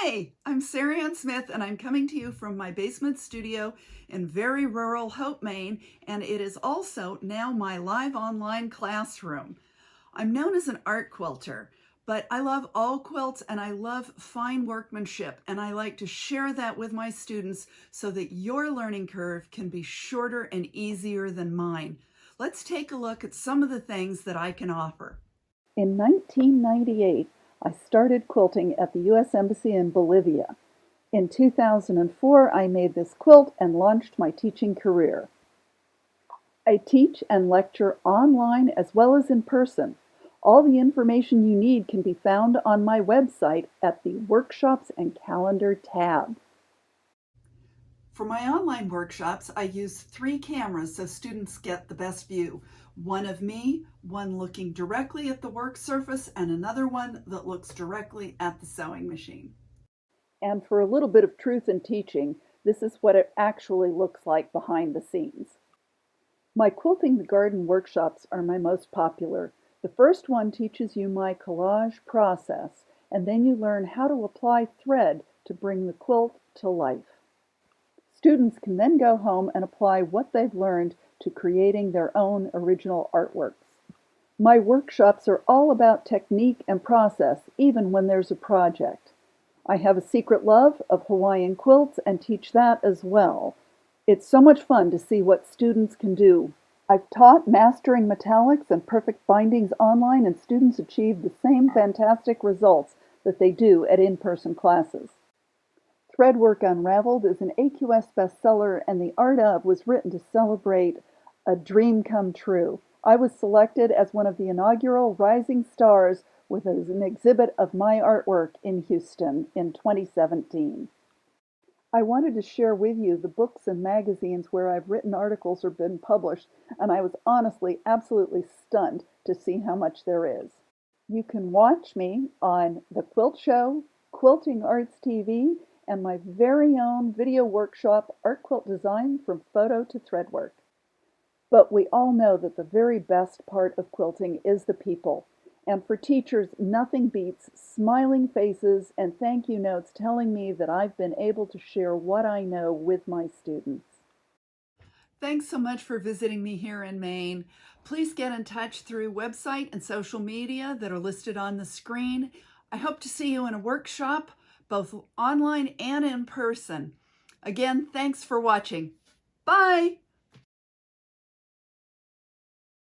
Hi, I'm Sarah Ann Smith, and I'm coming to you from my basement studio in very rural Hope, Maine, and it is also now my live online classroom. I'm known as an art quilter, but I love all quilts and I love fine workmanship, and I like to share that with my students so that your learning curve can be shorter and easier than mine. Let's take a look at some of the things that I can offer. In 1998, I started quilting at the U.S. Embassy in Bolivia. In 2004, I made this quilt and launched my teaching career. I teach and lecture online as well as in person. All the information you need can be found on my website at the Workshops and Calendar tab. For my online workshops, I use 3 cameras so students get the best view. One of me, one looking directly at the work surface, and another one that looks directly at the sewing machine. And for a little bit of truth in teaching, this is what it actually looks like behind the scenes. My Quilting the Garden workshops are my most popular. The first one teaches you my collage process, and then you learn how to apply thread to bring the quilt to life. Students can then go home and apply what they've learned to creating their own original artworks. My workshops are all about technique and process, even when there's a project. I have a secret love of Hawaiian quilts and teach that as well. It's so much fun to see what students can do. I've taught mastering metallics and perfect bindings online, and students achieve the same fantastic results that they do at in-person classes. Threadwork Unraveled is an AQS bestseller, and the art of was written to celebrate a dream come true. I was selected as one of the inaugural Rising Stars with an exhibit of my artwork in Houston in 2017. I wanted to share with you the books and magazines where I've written articles or been published, and I was honestly absolutely stunned to see how much there is. You can watch me on The Quilt Show, Quilting Arts TV, and my very own video workshop, Art Quilt Design from Photo to Threadwork. But we all know that the very best part of quilting is the people. And for teachers, nothing beats smiling faces and thank you notes telling me that I've been able to share what I know with my students. Thanks so much for visiting me here in Maine. Please get in touch through website and social media that are listed on the screen. I hope to see you in a workshop, both online and in person. Again, thanks for watching. Bye!